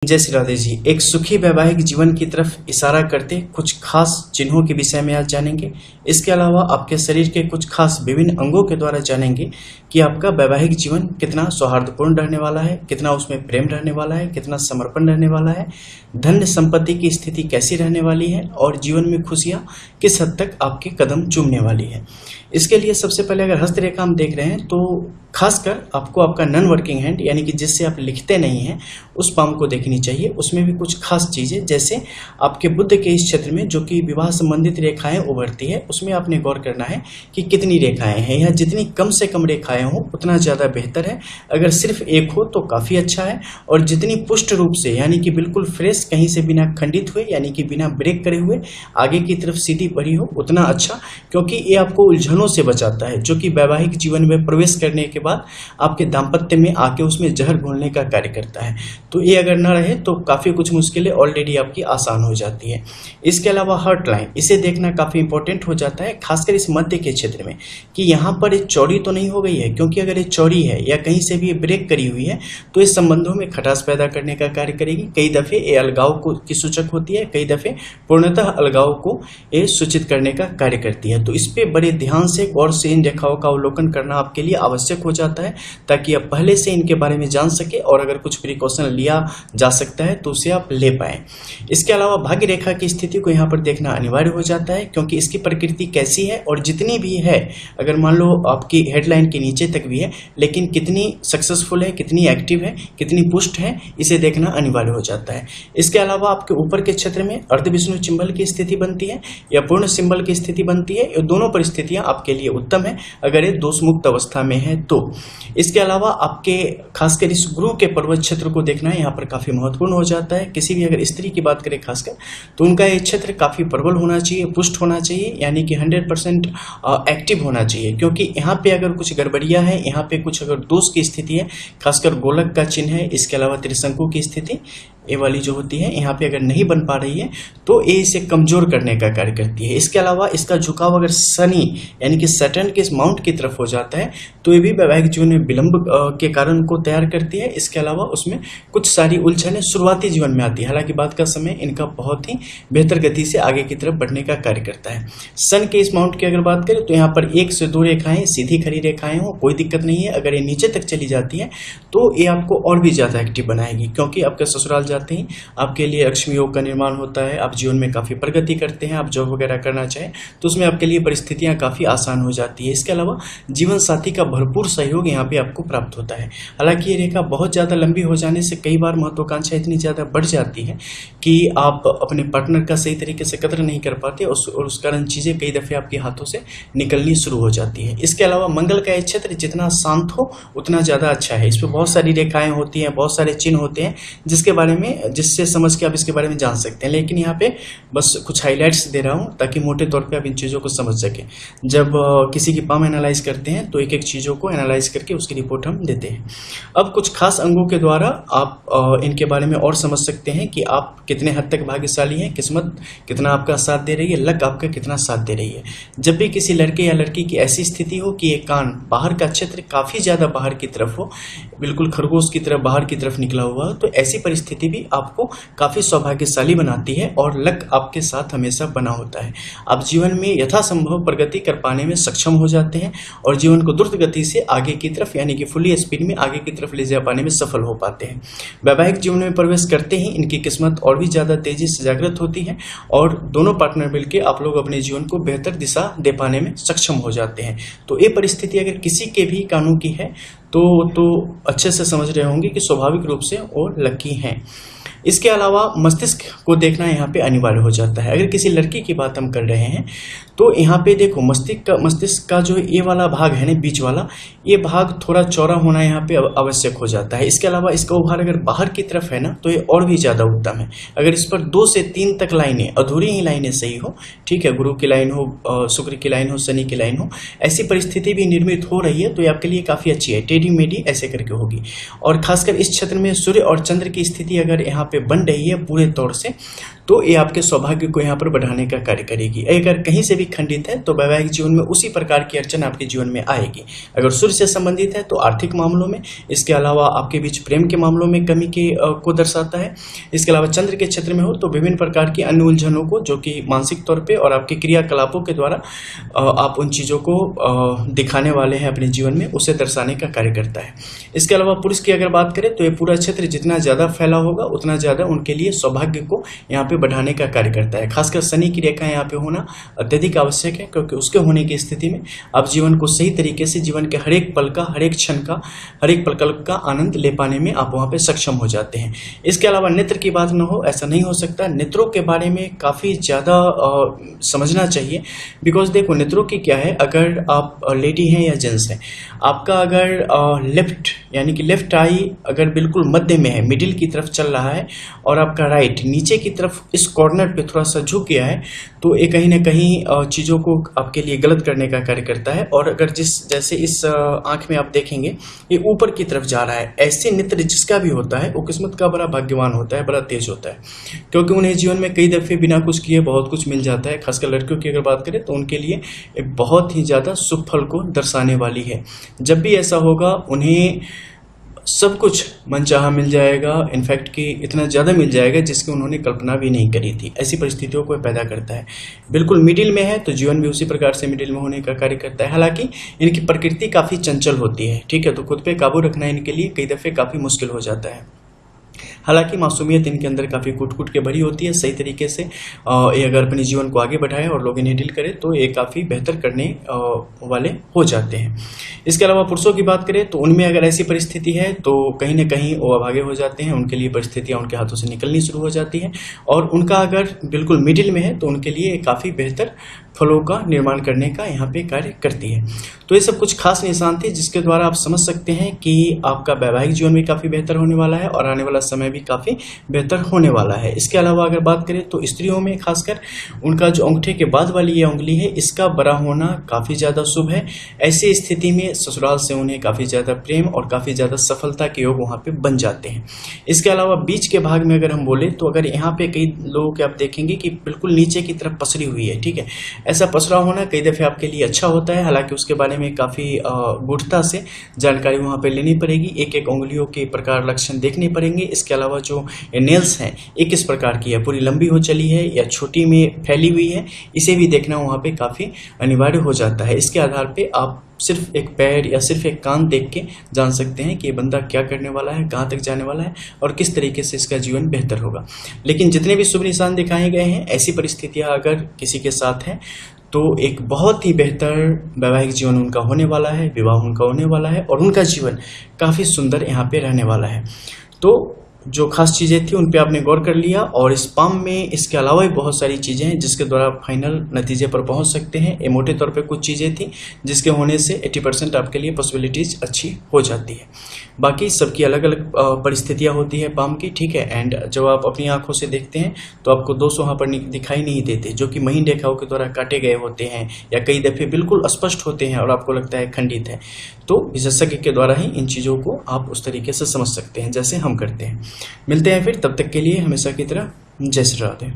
जय श्री राधे जी। एक सुखी वैवाहिक जीवन की तरफ इशारा करते कुछ खास चिन्हों के विषय में आज जानेंगे। इसके अलावा आपके शरीर के कुछ खास विभिन्न अंगों के द्वारा जानेंगे कि आपका वैवाहिक जीवन कितना सौहार्दपूर्ण रहने वाला है, कितना उसमें प्रेम रहने वाला है, कितना समर्पण रहने वाला है, धन संपत्ति की स्थिति कैसी रहने वाली है और जीवन में खुशियां किस हद तक आपके कदम चूमने वाली है। इसके लिए सबसे पहले अगर हस्तरेखा हम देख रहे हैं तो खासकर आपको आपका नॉन वर्किंग हैंड यानी कि जिससे आप लिखते नहीं हैं उस पाम को देखनी चाहिए। उसमें भी कुछ खास चीजें जैसे आपके बुद्ध के इस क्षेत्र में जो कि विवाह संबंधित रेखाएं उभरती है उसमें आपने गौर करना है कि कितनी रेखाएं हैं। यह जितनी कम से कम रेखाएं हो उतना ज्यादा बेहतर है। अगर सिर्फ एक हो तो काफी अच्छा है और जितनी पुष्ट रूप से यानी कि बिल्कुल फ्रेश, कहीं से बिना खंडित हुए यानी कि बिना ब्रेक करे हुए आगे की तरफ सीधी बढ़ी हो उतना अच्छा, क्योंकि ये आपको उलझनों से बचाता है जो कि वैवाहिक जीवन में प्रवेश करने के बाद आपके दाम्पत्य में आके उसमें जहर घोलने का कार्य करता है। तो ये अगर न रहे तो काफी कुछ मुश्किलें ऑलरेडी आपकी आसान हो जाती है। इसके अलावा हर्ट लाइन, इसे देखना काफी इंपॉर्टेंट हो जाता है, खासकर इस मध्य के क्षेत्र में कि यहाँ पर एक चौड़ी तो नहीं हो गई है, क्योंकि अगर ये चौड़ी है या कहीं से भी ये ब्रेक करी हुई है तो इस संबंधों में खटास पैदा करने का कार्य करेगी। कई दफे ये अलगाव को की सूचक होती है, कई दफे पूर्णतः अलगाव को ये सूचित करने का कार्य करती है। तो इस पे बड़े ध्यान से गौर से इन रेखाओं का अवलोकन करना आपके लिए आवश्यक हो जाता है ताकि आप पहले से इनके बारे में जान सके और अगर कुछ प्रिकॉशन लिया जा सकता है तो उसे आप ले पाए। इसके अलावा भाग्य रेखा की स्थिति को यहाँ पर देखना अनिवार्य हो जाता है, क्योंकि इसकी प्रकृति कैसी है और जितनी भी है, अगर मान लो आपकी हेडलाइन के नीचे तक भी है लेकिन कितनी सक्सेसफुल है, कितनी एक्टिव है, कितनी पुष्ट है, इसे देखना अनिवार्य हो जाता है। इसके अलावा आपके ऊपर के क्षेत्र में अर्धविष्णु चिंबल की स्थिति बनती है या पूर्ण सिंबल की स्थिति बनती है। ये दोनों परिस्थितियां आपके लिए उत्तम है अगर ये दोष मुक्त अवस्था में है तो। इसके अलावा आपके खासकर इस गुरु के पर्वत क्षेत्र को देखना यहाँ पर काफी महत्वपूर्ण हो जाता है। किसी भी अगर स्त्री की बात करें खासकर तो उनका ये क्षेत्र काफी प्रबल होना चाहिए, पुष्ट होना चाहिए, यानी कि 100% एक्टिव होना चाहिए, क्योंकि यहाँ पे अगर कुछ गड़बड़ियां है, यहाँ पे कुछ अगर दोष की स्थिति है, खासकर गोलक का चिन्ह है, इसके अलावा त्रिशंकु की स्थिति ये वाली जो होती है यहाँ पे अगर नहीं बन पा रही है तो ये इसे कमजोर करने का कार्य करती है। इसके अलावा इसका झुकाव अगर शनि यानी कि सैटर्न के इस माउंट की तरफ हो जाता है तो ये भी वैवाहिक जीवन में विलंब के कारण को तैयार करती है। इसके अलावा उसमें कुछ सारी उलझनें शुरुआती जीवन में आती है, हालांकि बाद का समय इनका बहुत ही बेहतर गति से आगे की तरफ बढ़ने का कार्य करता है। सन के इस माउंट की अगर बात करें तो यहाँ पर 1 से 2 रेखाएं सीधी खड़ी रेखाएं हो, कोई दिक्कत नहीं है। अगर ये नीचे तक चली जाती है तो ये आपको और भी ज्यादा एक्टिव बनाएगी, क्योंकि आपके ससुराल जाते ही आपके लिए लक्ष्मी योग का निर्माण होता है, आप जीवन में काफी प्रगति करते हैं, आप जॉब वगैरह करना चाहें तो उसमें आपके लिए परिस्थितियां काफी आसान हो जाती है। इसके अलावा जीवन साथी का भरपूर सहयोग यहाँ पे आपको प्राप्त होता है। हालांकि ये रेखा बहुत ज्यादा लंबी हो जाने से कई बार महत्वाकांक्षा इतनी ज्यादा बढ़ जाती है कि आप अपने पार्टनर का सही तरीके से कदर नहीं कर पाते और उस कारण चीजें कई दफे आपके हाथों से निकलनी शुरू हो जाती है। इसके अलावा मंगल का ये क्षेत्र जितना शांत हो उतना ज्यादा अच्छा है। इस पर बहुत सारी रेखाएं होती हैं, बहुत सारे चिन्ह होते हैं जिससे समझ के आप इसके बारे में जान सकते हैं, लेकिन यहाँ पे बस कुछ हाइलाइट्स दे रहा हूँ ताकि मोटे तौर पे आप इन चीजों को समझ सकें। जब किसी की पाम एनालाइज करते हैं तो एक एक चीजों को एनालाइज करके उसकी रिपोर्ट हम देते हैं। अब कुछ खास अंगों के द्वारा आप इनके बारे में और समझ सकते हैं कि आप कितने हद तक भाग्यशाली हैं, किस्मत कितना आपका साथ दे रही है, लक आपका कितना साथ दे रही है। जब भी किसी लड़के या लड़की की ऐसी स्थिति हो कि ये कान बाहर का क्षेत्र काफी ज्यादा बाहर की तरफ हो, बिल्कुल खरगोश की तरफ बाहर की तरफ निकला हुआ हो, तो ऐसी परिस्थिति भी आपको काफी सौभाग्यशाली बनाती है और लक आपके साथ हमेशा बना होता है। आप जीवन में यथासंभव प्रगति कर पाने में सक्षम हो जाते हैं और जीवन को द्रुत गति से आगे की तरफ यानी कि फुली स्पीड में आगे की तरफ ले जा पाने में सफल हो पाते हैं। वैवाहिक जीवन में प्रवेश करते ही इनकी किस्मत और भी ज्यादा तेजी से जागृत होती है और दोनों पार्टनर मिलकर आप लोग अपने जीवन को बेहतर दिशा दे पाने में सक्षम हो जाते हैं। तो ये परिस्थिति अगर किसी के भी कानों की है तो अच्छे से समझ रहे होंगे कि स्वाभाविक रूप से और लकी हैं। इसके अलावा मस्तिष्क को देखना यहाँ पे अनिवार्य हो जाता है। अगर किसी लड़की की बात हम कर रहे हैं तो यहाँ पे देखो मस्तिष्क का जो ये वाला भाग है ना, बीच वाला, ये भाग थोड़ा चौड़ा होना यहाँ पे आवश्यक हो जाता है। इसके अलावा इसका उभार अगर बाहर की तरफ है ना तो ये और भी ज्यादा उत्तम है। अगर इस पर 2 से 3 तक लाइनें, अधूरी ही लाइनें सही हो, ठीक है, गुरु की लाइन हो, शुक्र की लाइन हो, शनि की लाइन हो, ऐसी परिस्थिति भी निर्मित हो रही है तो ये आपके लिए काफी अच्छी है। टेढ़ी मेढ़ी ऐसे करके होगी। और खासकर इस क्षेत्र में सूर्य और चंद्र की स्थिति अगर यहाँ पे बन रही है पूरे तौर से, तो ये आपके सौभाग्य को यहाँ पर बढ़ाने का कार्य करेगी। अगर कहीं से भी खंडित है तो वैवाहिक जीवन में उसी प्रकार की अड़चन आपके जीवन में आएगी। अगर सूर्य से संबंधित है तो आर्थिक मामलों में, इसके अलावा आपके बीच प्रेम के मामलों में कमी को दर्शाता है। इसके अलावा चंद्र के क्षेत्र में हो तो विभिन्न प्रकार की अन्य उलझनों को, जो कि मानसिक तौर पर और आपके क्रियाकलापों के द्वारा आप उन चीज़ों को दिखाने वाले हैं अपने जीवन में, उसे दर्शाने का कार्य करता है। इसके अलावा पुरुष की अगर बात करें तो ये पूरा क्षेत्र जितना ज़्यादा फैला होगा उतना ज़्यादा उनके लिए सौभाग्य को यहाँ पे बढ़ाने का कार्य करता है। खासकर शनि की रेखा यहाँ पे होना अत्यधिक आवश्यक है, क्योंकि उसके होने की स्थिति में आप जीवन को सही तरीके से, जीवन के हर एक पल का, हर एक क्षण का, हर एक पल का आनंद ले पाने में आप वहाँ पे सक्षम हो जाते हैं। इसके अलावा नेत्र की बात न हो, ऐसा नहीं हो सकता। नेत्रों के बारे में काफ़ी ज़्यादा समझना चाहिए, बिकॉज देखो नेत्रों की क्या है, अगर आप लेडी हैं या जेंट्स हैं, आपका अगर लेफ्ट यानी कि लेफ्ट आई अगर बिल्कुल मध्य में है, मिडिल की तरफ चल रहा है, और आपका राइट नीचे की तरफ इस कॉर्नर पे थोड़ा सा झुक गया है, तो ये कहीं ना कहीं चीज़ों को आपके लिए गलत करने का कार्य करता है। और अगर जैसे इस आंख में आप देखेंगे ये ऊपर की तरफ जा रहा है, ऐसे नेत्र जिसका भी होता है वो किस्मत का बड़ा भाग्यवान होता है, बड़ा तेज होता है, क्योंकि उन्हें जीवन में कई दफ़े बिना कुछ किए बहुत कुछ मिल जाता है। खासकर लड़कियों की अगर बात करें तो उनके लिए एक बहुत ही ज़्यादा शुभ फल को दर्शाने वाली है। जब भी ऐसा होगा उन्हें सब कुछ मनचाहा मिल जाएगा, इनफैक्ट कि इतना ज़्यादा मिल जाएगा जिसकी उन्होंने कल्पना भी नहीं करी थी। ऐसी परिस्थितियों को पैदा करता है। बिल्कुल मिडिल में है तो जीवन भी उसी प्रकार से मिडिल में होने का कार्य करता है। हालांकि इनकी प्रकृति काफ़ी चंचल होती है, ठीक है, तो खुद पे काबू रखना इनके लिए कई दफ़े काफ़ी मुश्किल हो जाता है। हालांकि मासूमियत इनके अंदर काफ़ी कूट के भरी होती है। सही तरीके से ये अगर अपने जीवन को आगे बढ़ाए और लोग इन्हें डील करें तो ये काफ़ी बेहतर करने वाले हो जाते हैं। इसके अलावा पुरुषों की बात करें तो उनमें अगर ऐसी परिस्थिति है तो कहीं ना कहीं वो अभागे हो जाते हैं, उनके लिए परिस्थितियाँ उनके हाथों से निकलनी शुरू हो जाती हैं। और उनका अगर बिल्कुल मिडिल में है तो उनके लिए काफ़ी बेहतर फलों का निर्माण करने का यहाँ पे कार्य करती है। तो ये सब कुछ खास निशान थे जिसके द्वारा आप समझ सकते हैं कि आपका वैवाहिक जीवन भी काफ़ी बेहतर होने वाला है और आने वाला समय भी काफ़ी बेहतर होने वाला है। इसके अलावा अगर बात करें तो स्त्रियों में खासकर उनका जो अंगूठे के बाद वाली ये उंगली है, इसका बड़ा होना काफ़ी ज़्यादा शुभ है। ऐसी स्थिति में ससुराल से उन्हें काफ़ी ज़्यादा प्रेम और काफ़ी ज़्यादा सफलता के योग वहाँ पे बन जाते हैं। इसके अलावा बीच के भाग में अगर हम बोले तो अगर यहाँ पे कई लोगों के आप देखेंगे कि बिल्कुल नीचे की तरफ पसरी हुई है, ठीक है, ऐसा पसरा होना कई दफ़े आपके लिए अच्छा होता है। हालांकि उसके बारे में काफ़ी गूढ़ता से जानकारी वहाँ पे लेनी पड़ेगी, एक एक उंगलियों के प्रकार लक्षण देखने पड़ेंगे। इसके अलावा जो नेल्स हैं ये किस प्रकार की है, पूरी लंबी हो चली है या छोटी में फैली हुई है, इसे भी देखना वहाँ पे काफ़ी अनिवार्य हो जाता है। इसके आधार पर आप सिर्फ एक पैर या सिर्फ एक कान देख के जान सकते हैं कि ये बंदा क्या करने वाला है, कहाँ तक जाने वाला है और किस तरीके से इसका जीवन बेहतर होगा। लेकिन जितने भी शुभ निशान दिखाए गए हैं, ऐसी परिस्थितियाँ अगर किसी के साथ हैं तो एक बहुत ही बेहतर वैवाहिक जीवन उनका होने वाला है, विवाह उनका होने वाला है और उनका जीवन काफ़ी सुंदर यहाँ पे रहने वाला है। तो जो खास चीज़ें थी उन पे आपने गौर कर लिया। और इस पाम में इसके अलावा भी बहुत सारी चीज़ें हैं जिसके द्वारा आप फाइनल नतीजे पर पहुंच सकते हैं। ये मोटे तौर पे कुछ चीज़ें थी जिसके होने से 80% आपके लिए पॉसिबिलिटीज़ अच्छी हो जाती है। बाकी सबकी अलग अलग परिस्थितियाँ होती है पाम की, ठीक है। एंड जब आप अपनी आंखों से देखते हैं तो आपको 200 वहाँ पर दिखाई नहीं देते, जो कि महीन रेखाओं के द्वारा काटे गए होते हैं या कई दफ़े बिल्कुल स्पष्ट होते हैं और आपको लगता है खंडित है। तो विशेषज्ञ के द्वारा ही इन चीज़ों को आप उस तरीके से समझ सकते हैं जैसे हम करते हैं। मिलते हैं फिर, तब तक के लिए हमेशा की तरह जय श्री राधे।